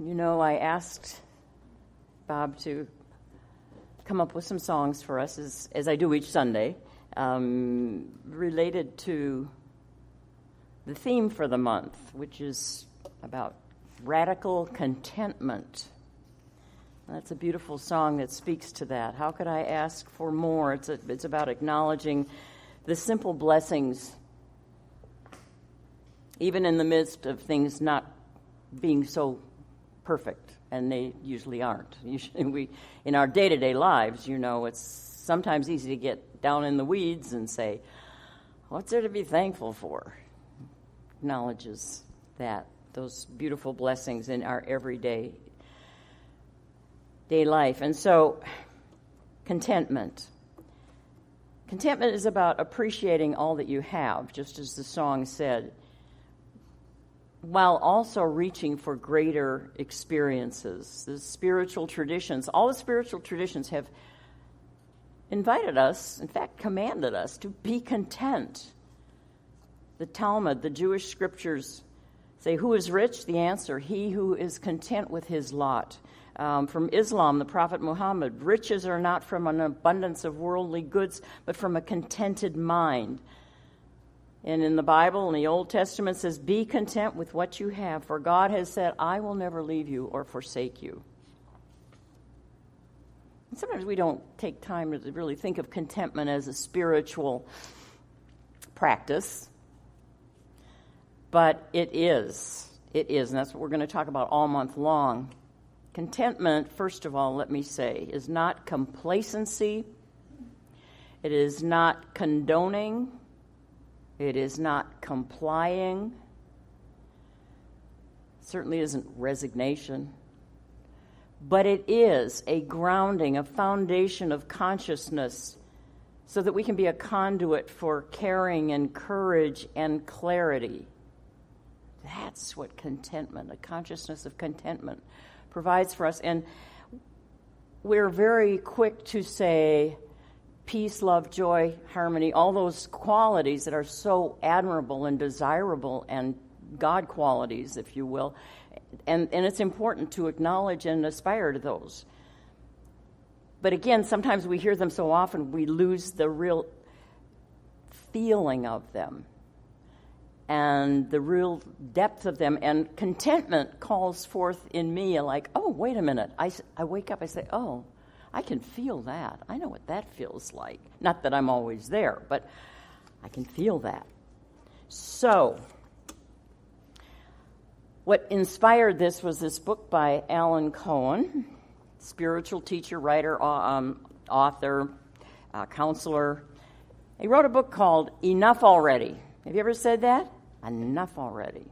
You know, I asked Bob to come up with some songs for us, as I do each Sunday, related to the theme for the month, which is about radical contentment. That's a beautiful song that speaks to that. How could I ask for more? It's about acknowledging the simple blessings, even in the midst of things not being so perfect, and they usually aren't. Usually in our day-to-day lives, you know, it's sometimes easy to get down in the weeds and say, what's there to be thankful for? Acknowledges that, those beautiful blessings in our everyday life. And so, contentment. Contentment is about appreciating all that you have, just as the song said, while also reaching for greater experiences. The spiritual traditions, all the spiritual traditions have invited us, in fact, commanded us to be content. The Talmud, the Jewish scriptures say, who is rich? The answer, he who is content with his lot. From Islam, the Prophet Muhammad, riches are not from an abundance of worldly goods, but from a contented mind. And in the Bible, in the Old Testament, it says, be content with what you have, for God has said, I will never leave you or forsake you. And sometimes we don't take time to really think of contentment as a spiritual practice, but it is. It is, and that's what we're going to talk about all month long. Contentment, first of all, let me say, is not complacency. It is not condoning. It is not complying. It certainly isn't resignation. But it is a grounding, a foundation of consciousness so that we can be a conduit for caring and courage and clarity. That's what contentment, a consciousness of contentment, provides for us. And we're very quick to say peace, love, joy, harmony, all those qualities that are so admirable and desirable and God qualities, if you will. And it's important to acknowledge and aspire to those. But again, sometimes we hear them so often, we lose the real feeling of them and the real depth of them. And contentment calls forth in me like, oh, wait a minute. I wake up, I say, oh, I can feel that. I know what that feels like. Not that I'm always there, but I can feel that. So, what inspired this was this book by Alan Cohen, spiritual teacher, writer, author, counselor. He wrote a book called Enough Already. Have you ever said that? Enough already.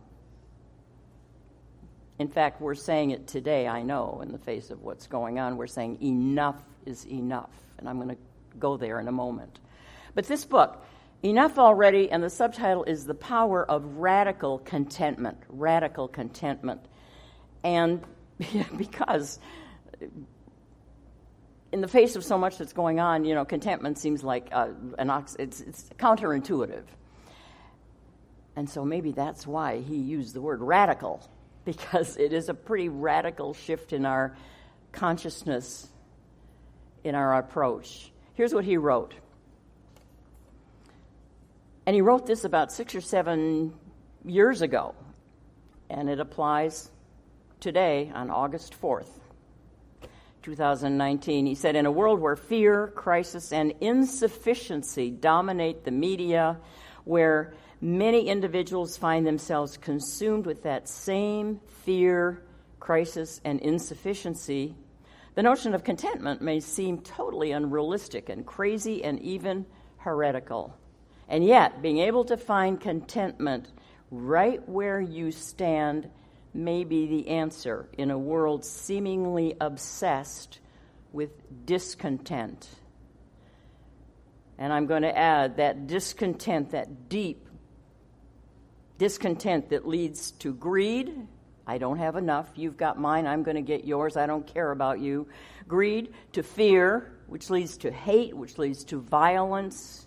In fact, we're saying it today, I know, in the face of what's going on. We're saying enough is enough. And I'm going to go there in a moment. But this book, Enough Already, and the subtitle is The Power of Radical Contentment. Radical contentment. And because in the face of so much that's going on, you know, contentment seems like it's counterintuitive. And so maybe that's why he used the word radical, because it is a pretty radical shift in our consciousness, in our approach. Here's what he wrote. And he wrote this about 6 or 7 years ago, and it applies today on August 4th, 2019. He said, in a world where fear, crisis, and insufficiency dominate the media, where many individuals find themselves consumed with that same fear, crisis, and insufficiency, the notion of contentment may seem totally unrealistic and crazy and even heretical. And yet, being able to find contentment right where you stand may be the answer in a world seemingly obsessed with discontent. And I'm going to add that discontent, that deep discontent that leads to greed. I don't have enough. You've got mine. I'm going to get yours. I don't care about you. Greed, to fear, which leads to hate, which leads to violence.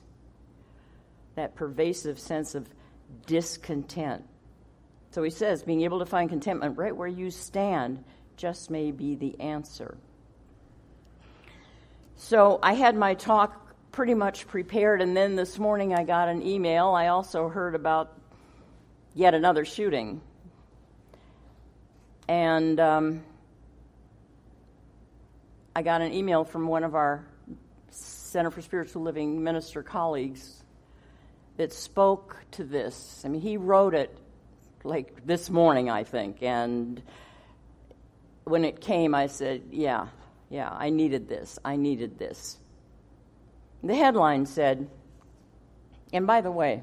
That pervasive sense of discontent. So he says, being able to find contentment right where you stand just may be the answer. So I had my talk pretty much prepared, and then this morning I got an email. I also heard about yet another shooting. And I got an email from one of our Center for Spiritual Living minister colleagues that spoke to this. I mean, he wrote it like this morning, I think, and when it came, I said, yeah, I needed this. The headline said, and by the way,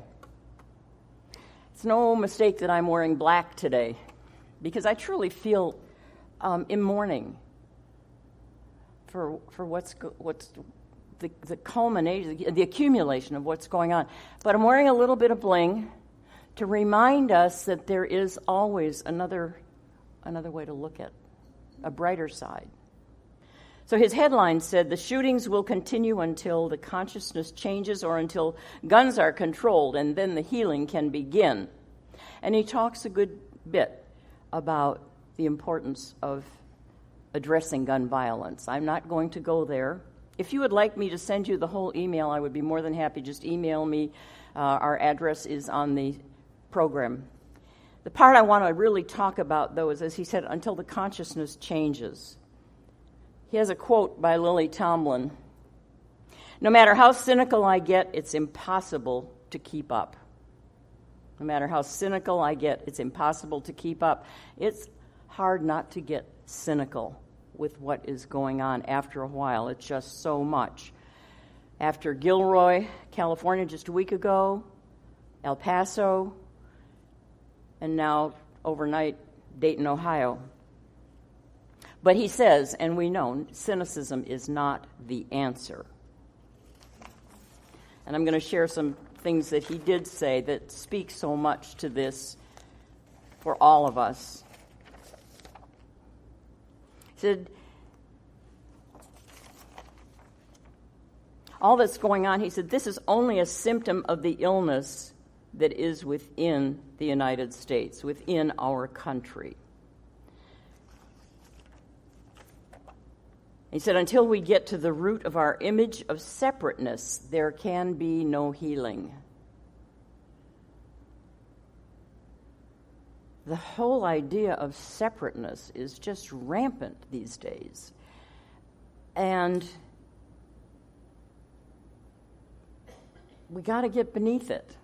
it's no mistake that I'm wearing black today, because I truly feel in mourning for what's the culmination, the accumulation of what's going on. But I'm wearing a little bit of bling to remind us that there is always another way to look at a brighter side. So his headline said, the shootings will continue until the consciousness changes or until guns are controlled, and then the healing can begin. And he talks a good bit about the importance of addressing gun violence. I'm not going to go there. If you would like me to send you the whole email, I would be more than happy. Just email me. Our address is on the program. The part I want to really talk about, though, is, as he said, until the consciousness changes. He has a quote by Lily Tomlin. No matter how cynical I get, it's impossible to keep up. No matter how cynical I get, it's impossible to keep up. It's hard not to get cynical with what is going on after a while. It's just so much. After Gilroy, California, just a week ago, El Paso, and now overnight, Dayton, Ohio. But he says, and we know, cynicism is not the answer. And I'm going to share some things that he did say that speak so much to this for all of us. He said, all that's going on, he said, this is only a symptom of the illness that is within the United States, within our country. He said, until we get to the root of our image of separateness, there can be no healing. The whole idea of separateness is just rampant these days. And we got to get beneath it.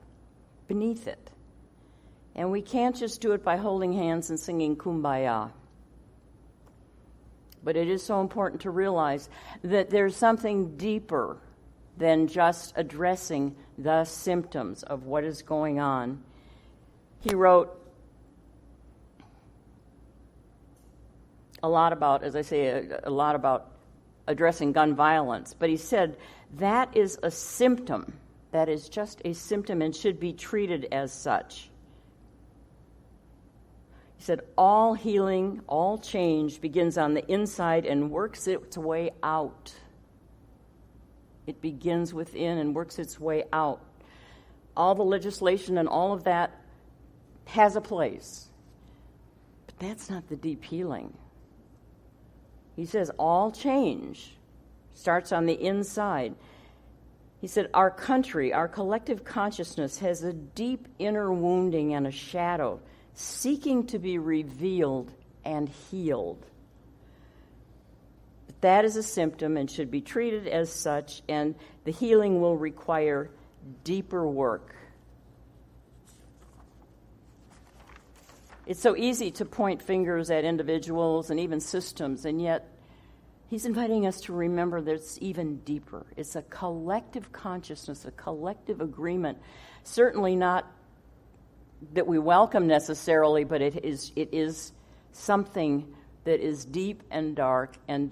And we can't just do it by holding hands and singing Kumbaya. But it is so important to realize that there's something deeper than just addressing the symptoms of what is going on. He wrote a lot about, as I say, a lot about addressing gun violence. But he said that is a symptom. That is just a symptom and should be treated as such. He said, all healing, all change begins on the inside and works its way out. It begins within and works its way out. All the legislation and all of that has a place. But that's not the deep healing. He says all change starts on the inside. He said, our country, our collective consciousness has a deep inner wounding and a shadow seeking to be revealed and healed. But that is a symptom and should be treated as such, and the healing will require deeper work. It's so easy to point fingers at individuals and even systems, and yet he's inviting us to remember that it's even deeper. It's a collective consciousness, a collective agreement. Certainly not that we welcome necessarily, but it is something that is deep and dark and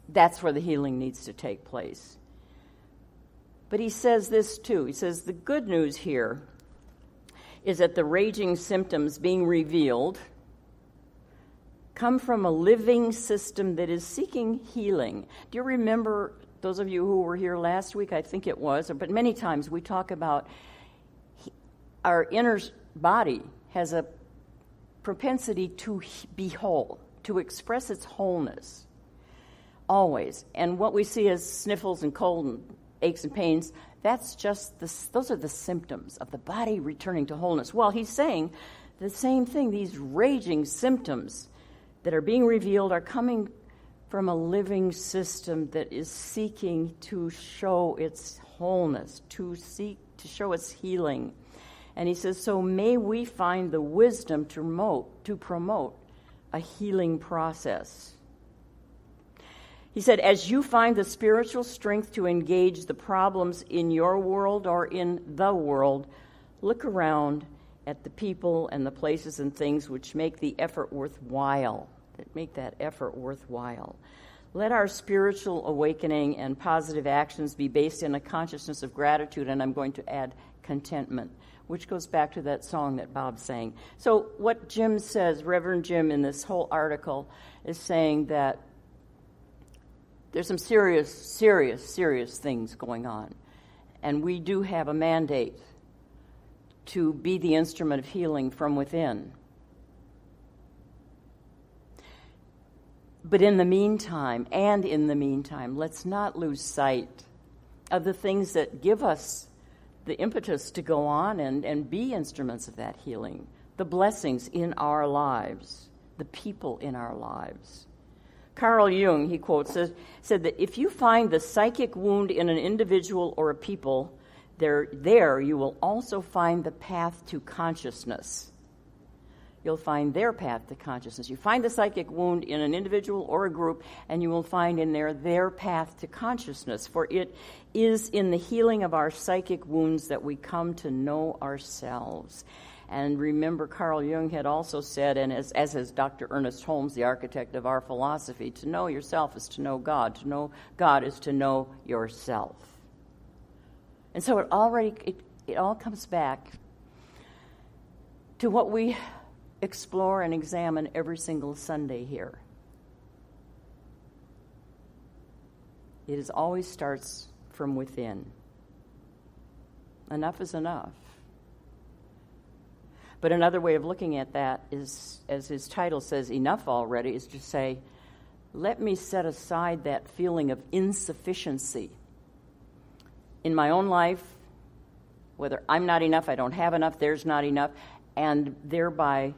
that's where the healing needs to take place. But he says this too. He says the good news here is that the raging symptoms being revealed come from a living system that is seeking healing. Do you remember, those of you who were here last week, I think it was, but many times we talk about our inner body has a propensity to be whole, to express its wholeness, always. And what we see as sniffles and cold and aches and pains, those are the symptoms of the body returning to wholeness. Well, he's saying the same thing. These raging symptoms that are being revealed are coming from a living system that is seeking to show its wholeness, to show its healing. And he says, so may we find the wisdom to promote a healing process. He said, as you find the spiritual strength to engage the problems in your world or in the world, look around at the people and the places and things which make the effort worthwhile, that make that effort worthwhile. Let our spiritual awakening and positive actions be based in a consciousness of gratitude, and I'm going to add contentment, which goes back to that song that Bob sang. So what Jim says, Reverend Jim, in this whole article, is saying that there's some serious things going on. And we do have a mandate to be the instrument of healing from within. But in the meantime, let's not lose sight of the things that give us the impetus to go on and be instruments of that healing, the blessings in our lives, the people in our lives. Carl Jung, he quotes, said that if you find the psychic wound in an individual or a people, there you will also find the path to consciousness. You'll find their path to consciousness. You find the psychic wound in an individual or a group, and you will find in there their path to consciousness. For it is in the healing of our psychic wounds that we come to know ourselves. And remember, Carl Jung had also said, and as has Dr. Ernest Holmes, the architect of our philosophy, to know yourself is to know God. To know God is to know yourself. And so it all comes back to what we explore and examine every single Sunday here. It always starts from within. Enough is enough. But another way of looking at that is, as his title says, enough already, is to say, let me set aside that feeling of insufficiency in my own life, whether I'm not enough, I don't have enough, there's not enough, and thereby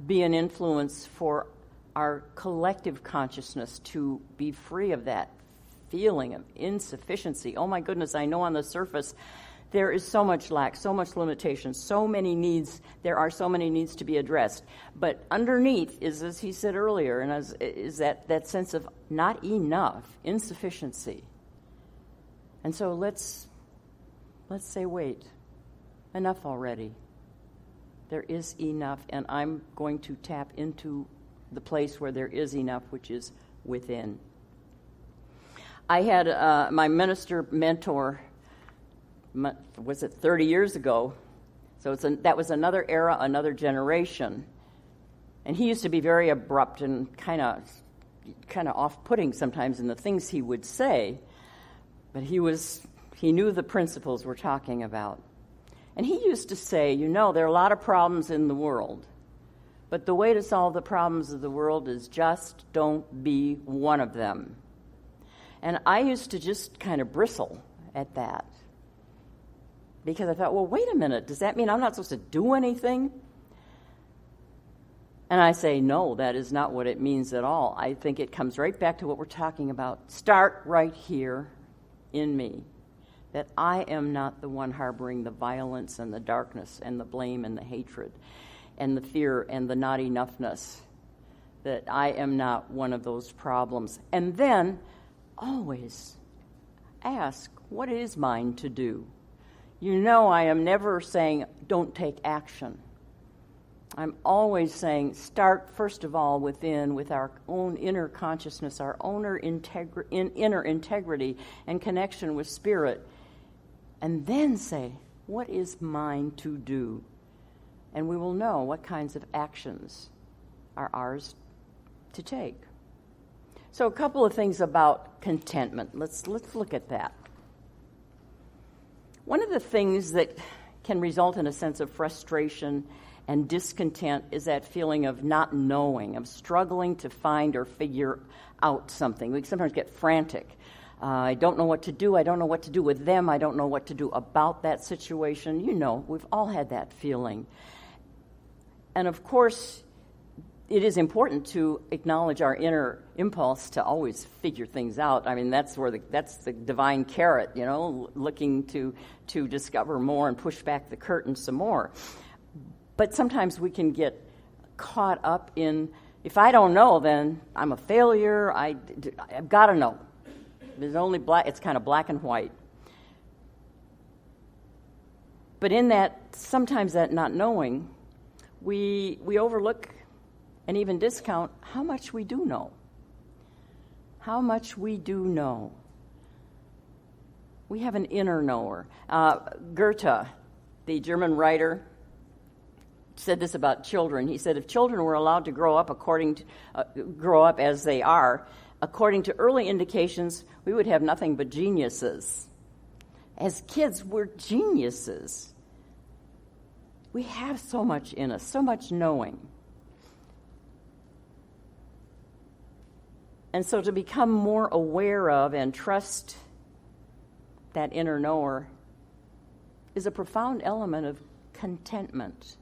be an influence for our collective consciousness to be free of that feeling of insufficiency. Oh my goodness, I know on the surface there is so much lack, so much limitation, so many needs. There are so many needs to be addressed. But underneath is, as he said earlier, and is that sense of not enough, insufficiency. And so let's say, wait, enough already. There is enough, and I'm going to tap into the place where there is enough, which is within. I had my minister mentor, was it 30 years ago? So that was another era, another generation. And he used to be very abrupt and kind of off-putting sometimes in the things he would say, but he knew the principles we're talking about. And he used to say, there are a lot of problems in the world, but the way to solve the problems of the world is just don't be one of them. And I used to just kind of bristle at that, because I thought, well, wait a minute, does that mean I'm not supposed to do anything? And I say, no, that is not what it means at all. I think it comes right back to what we're talking about. Start right here in me, that I am not the one harboring the violence and the darkness and the blame and the hatred and the fear and the not enoughness, that I am not one of those problems. And then always ask, what is mine to do? I am never saying, don't take action. I'm always saying, start first of all within, with our own inner consciousness, our own inner integrity and connection with Spirit, and then say, what is mine to do? And we will know what kinds of actions are ours to take. So a couple of things about contentment. Let's look at that. One of the things that can result in a sense of frustration and discontent, is that feeling of not knowing, of struggling to find or figure out something. We sometimes get frantic. I don't know what to do. I don't know what to do with them. I don't know what to do about that situation. You know, we've all had that feeling. And of course, it is important to acknowledge our inner impulse to always figure things out. I mean, that's the divine carrot, you know, looking to discover more and push back the curtain some more. But sometimes we can get caught up in, if I don't know, then I'm a failure. I've got to know. There's only black. It's kind of black and white. But in that, sometimes that not knowing, we overlook and even discount how much we do know. How much we do know. We have an inner knower. Goethe, the German writer, said this about children. He said, if children were allowed to grow up as they are, according to early indications, we would have nothing but geniuses. As kids, we're geniuses. We have so much in us, so much knowing. And so to become more aware of and trust that inner knower is a profound element of contentment.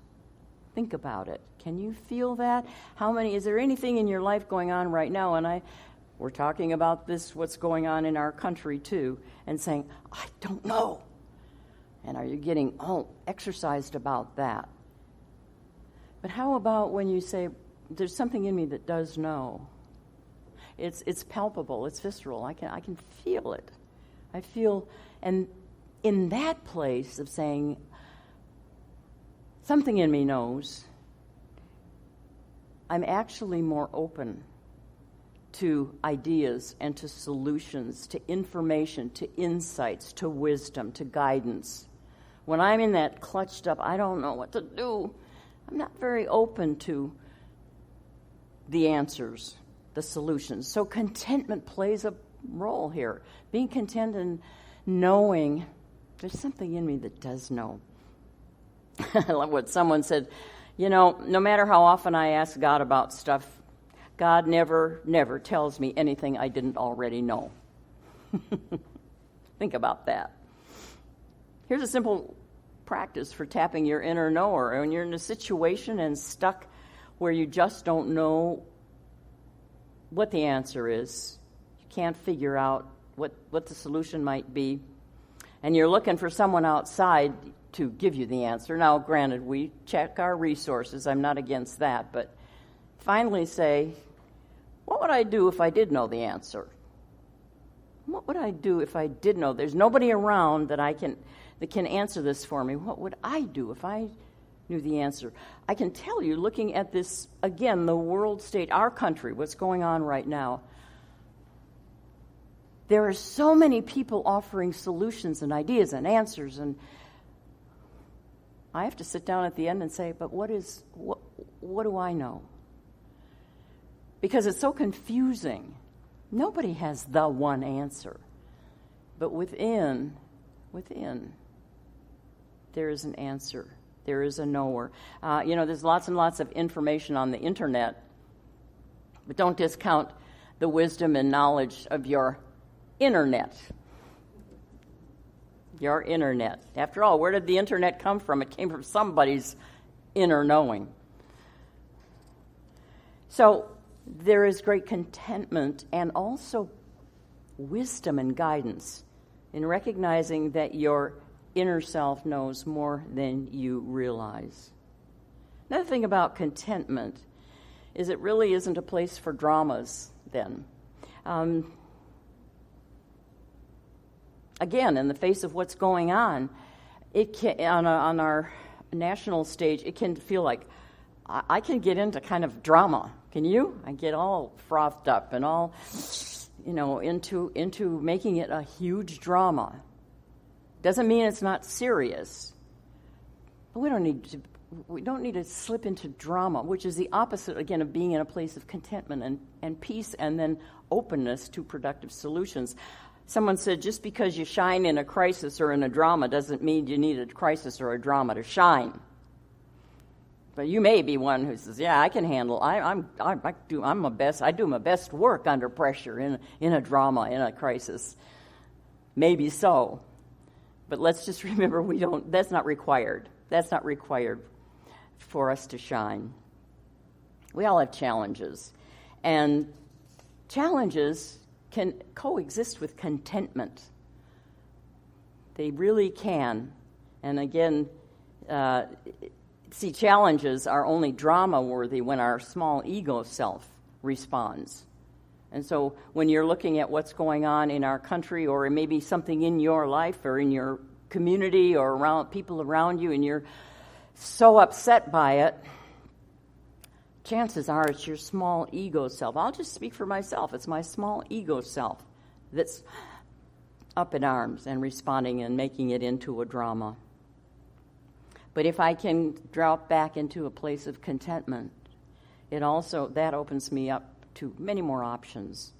Think about it. Can you feel that? Is there anything in your life going on right now? And we're talking about this, what's going on in our country too, and saying, I don't know. And are you getting exercised about that? But how about when you say, there's something in me that does know? It's palpable, it's visceral. I can feel it. I feel, and in that place of saying, something in me knows, I'm actually more open to ideas and to solutions, to information, to insights, to wisdom, to guidance. When I'm in that clutched up, I don't know what to do, I'm not very open to the answers, the solutions. So contentment plays a role here. Being content and knowing there's something in me that does know. I love what someone said, no matter how often I ask God about stuff, God never tells me anything I didn't already know. Think about that. Here's a simple practice for tapping your inner knower. When you're in a situation and stuck where you just don't know what the answer is, you can't figure out what the solution might be, and you're looking for someone outside to give you the answer. Now, granted, we check our resources. I'm not against that, but finally say, what would I do if I did know the answer? What would I do if I did know? There's nobody around that can answer this for me. What would I do if I knew the answer? I can tell you, looking at this, again, the world state, our country, what's going on right now, there are so many people offering solutions and ideas and answers, and I have to sit down at the end and say, but what do I know? Because it's so confusing. Nobody has the one answer. But within, there is an answer. There is a knower. There's lots and lots of information on the internet, but don't discount the wisdom and knowledge of your internet. Your internet. After all, where did the internet come from? It came from somebody's inner knowing. So there is great contentment and also wisdom and guidance in recognizing that your inner self knows more than you realize. Another thing about contentment is it really isn't a place for dramas then. Again, in the face of what's going on, it can, on our national stage, it can feel like I can get into kind of drama. Can you? I get all frothed up and all, into making it a huge drama. Doesn't mean it's not serious. But we don't need to slip into drama, which is the opposite, again, of being in a place of contentment and peace and then openness to productive solutions. Someone said, just because you shine in a crisis or in a drama doesn't mean you need a crisis or a drama to shine. But you may be one who says, yeah, I can handle, I do my best work under pressure in a drama, in a crisis. Maybe so. But let's just remember that's not required. That's not required for us to shine. We all have challenges. And challenges can coexist with contentment. They really can. And again, challenges are only drama-worthy when our small ego self responds. And so when you're looking at what's going on in our country, or maybe something in your life or in your community or around people around you, and you're so upset by it, chances are it's your small ego self. I'll just speak for myself. It's my small ego self that's up in arms and responding and making it into a drama. But if I can drop back into a place of contentment, that opens me up to many more options,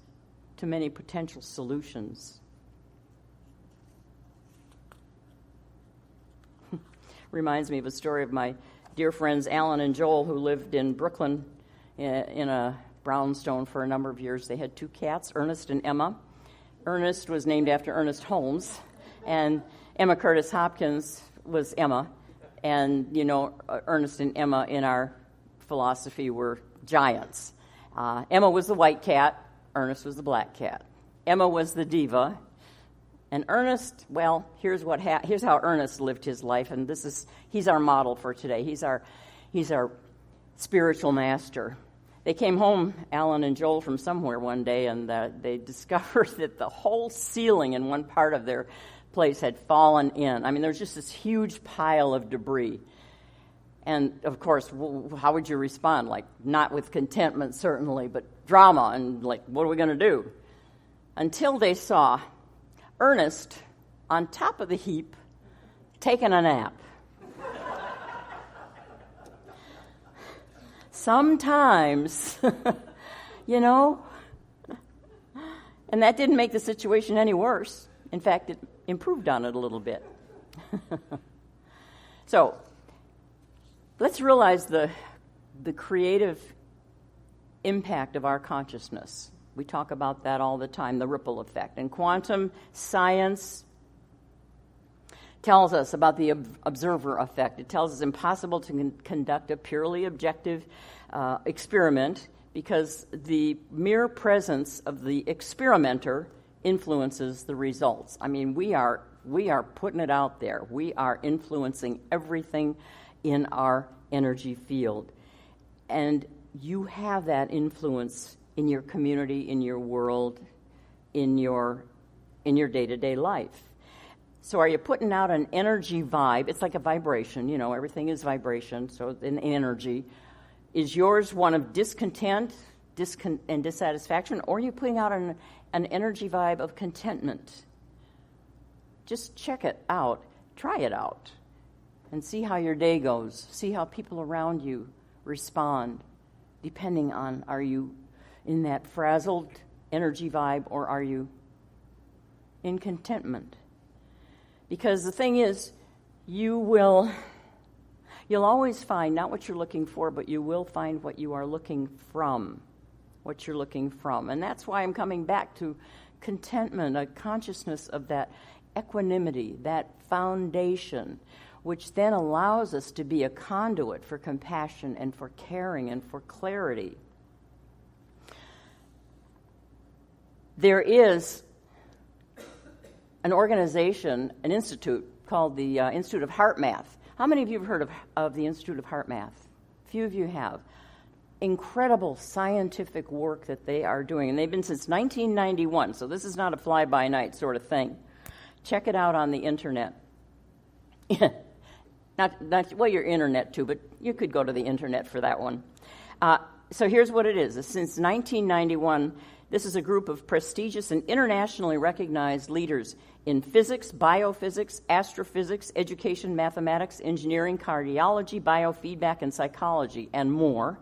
to many potential solutions. Reminds me of a story of my dear friends Alan and Joel, who lived in Brooklyn in a brownstone for a number of years. They had 2 cats, Ernest and Emma. Ernest was named after Ernest Holmes, and Emma Curtis Hopkins was Emma. And, Ernest and Emma in our philosophy were giants. Emma was the white cat, Ernest was the black cat. Emma was the diva, and Ernest, well, here's how Ernest lived his life, and he's our model for today. He's our spiritual master. They came home, Alan and Joel, from somewhere one day, and they discovered that the whole ceiling in one part of their place had fallen in. I mean, there's just this huge pile of debris. And, of course, how would you respond? Like, not with contentment, certainly, but drama, and like, what are we going to do? Until they saw Ernest on top of the heap taking a nap. Sometimes, and that didn't make the situation any worse. In fact, it improved on it a little bit. So, let's realize the creative impact of our consciousness. We talk about that all the time, the ripple effect. And quantum science tells us about the observer effect. It tells us impossible to conduct a purely objective experiment because the mere presence of the experimenter influences the results. I mean, we are putting it out there. We are influencing everything in our energy field. And you have that influence in your community, in your world, in your day-to-day life. So are you putting out an energy vibe? It's like a vibration, everything is vibration, so an energy. Is yours one of discontent and dissatisfaction, or are you putting out an energy vibe of contentment? Just check it out, try it out, and see how your day goes. See how people around you respond, depending on, are you in that frazzled energy vibe, or are you in contentment? Because the thing is, you'll always find not what you're looking for, but you will find what you are looking from. What you're looking from. And that's why I'm coming back to contentment, a consciousness of that equanimity, that foundation, which then allows us to be a conduit for compassion and for caring and for clarity. There is an organization, an institute called the Institute of Heart Math. How many of you have heard of the Institute of Heart Math? A few of you have. Incredible scientific work that they are doing, and they've been since 1991, so this is not a fly-by-night sort of thing. Check it out on the internet. Your internet too, but you could go to the internet for that one. So here's what it is. Since 1991, this is a group of prestigious and internationally recognized leaders in physics, biophysics, astrophysics, education, mathematics, engineering, cardiology, biofeedback, and psychology, and more.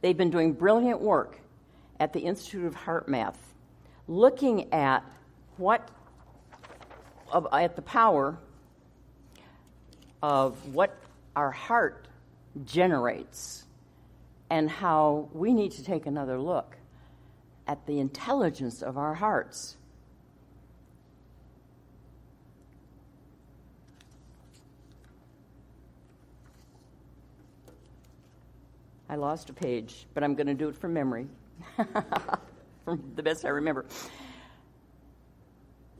They've been doing brilliant work at the Institute of Heart Math, looking at at the power of what our heart generates, and how we need to take another look at the intelligence of our hearts. I lost a page, but I'm going to do it from memory, from the best I remember.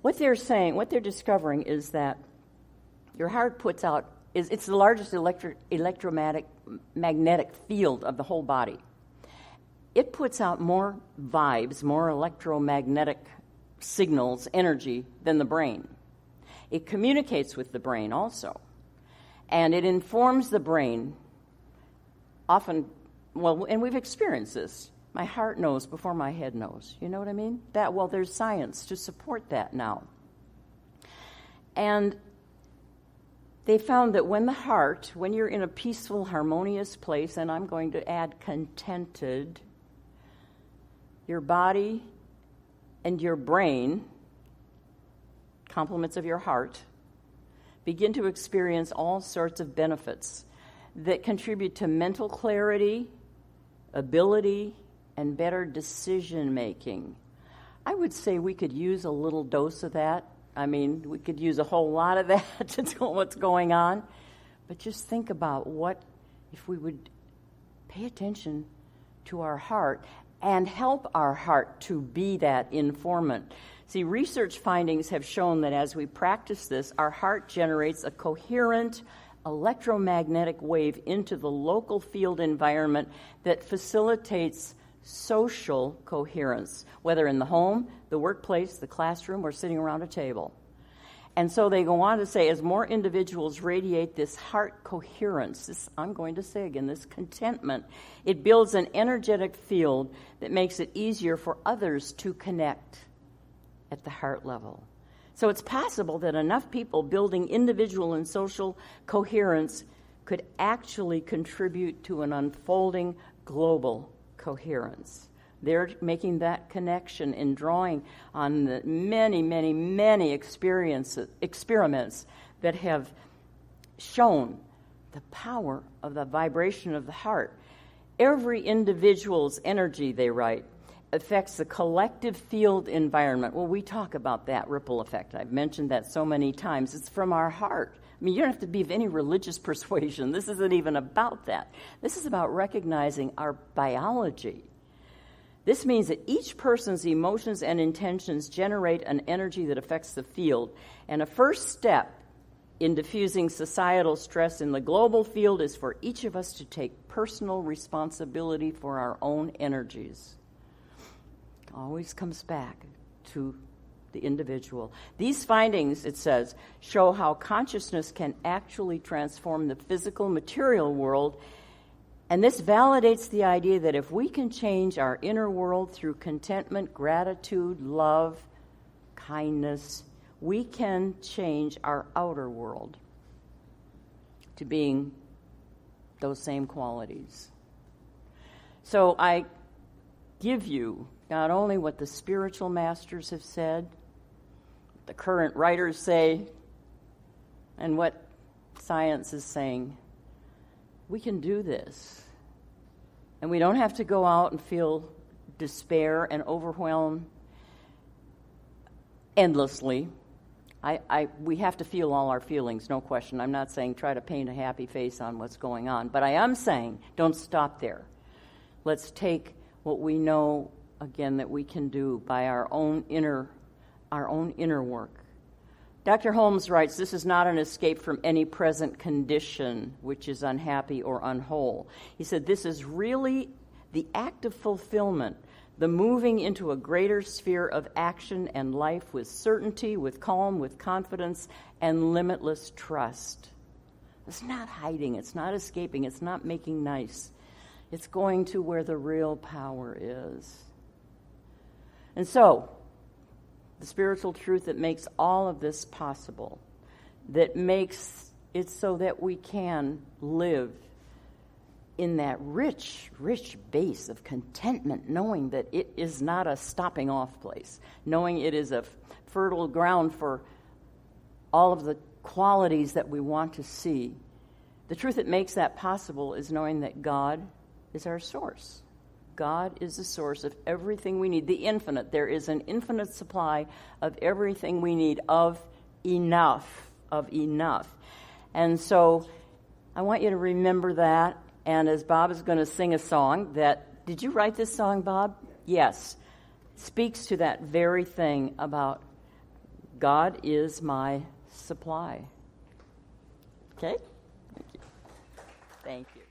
What they're saying, what they're discovering is that your heart puts out, it's the largest electromagnetic field of the whole body. It puts out more vibes, more electromagnetic signals, energy, than the brain. It communicates with the brain also. And it informs the brain often, and we've experienced this. My heart knows before my head knows. You know what I mean? There's science to support that now. And they found that when you're in a peaceful, harmonious place, and I'm going to add contented, your body and your brain, complements of your heart, begin to experience all sorts of benefits that contribute to mental clarity, ability, and better decision-making. I would say we could use a little dose of that. I mean, we could use a whole lot of that to know what's going on. But just think about what if we would pay attention to our heart and help our heart to be that informant. See, research findings have shown that as we practice this, our heart generates a coherent electromagnetic wave into the local field environment that facilitates social coherence, whether in the home, the workplace, the classroom, or sitting around a table. And so they go on to say, as more individuals radiate this heart coherence, I'm going to say again, this contentment, it builds an energetic field that makes it easier for others to connect at the heart level. So it's possible that enough people building individual and social coherence could actually contribute to an unfolding global coherence. They're making that connection and drawing on the many, many, many experiments that have shown the power of the vibration of the heart. Every individual's energy, they write, affects the collective field environment. Well, we talk about that ripple effect. I've mentioned that so many times. It's from our heart. I mean, you don't have to be of any religious persuasion. This isn't even about that. This is about recognizing our biology. This means that each person's emotions and intentions generate an energy that affects the field. And a first step in diffusing societal stress in the global field is for each of us to take personal responsibility for our own energies. It always comes back to the individual. These findings, it says, show how consciousness can actually transform the physical material world. And this validates the idea that if we can change our inner world through contentment, gratitude, love, kindness, we can change our outer world to being those same qualities. So I give you not only what the spiritual masters have said, the current writers say, and what science is saying. We can do this. And we don't have to go out and feel despair and overwhelm endlessly. We have to feel all our feelings, no question. I'm not saying try to paint a happy face on what's going on, but I am saying don't stop there. Let's take what we know, again, that we can do by our own inner work. Dr. Holmes writes, this is not an escape from any present condition which is unhappy or unwhole. He said, this is really the act of fulfillment, the moving into a greater sphere of action and life with certainty, with calm, with confidence, and limitless trust. It's not hiding, it's not escaping, it's not making nice. It's going to where the real power is. And so, the spiritual truth that makes all of this possible, that makes it so that we can live in that rich, rich base of contentment, knowing that it is not a stopping off place, knowing it is a fertile ground for all of the qualities that we want to see. The truth that makes that possible is knowing that God is our source. God is the source of everything we need, the infinite. There is an infinite supply of everything we need, of enough. And so I want you to remember that. And as Bob is going to sing a song that, did you write this song, Bob? Yes. Speaks to that very thing about God is my supply. Okay? Thank you. Thank you.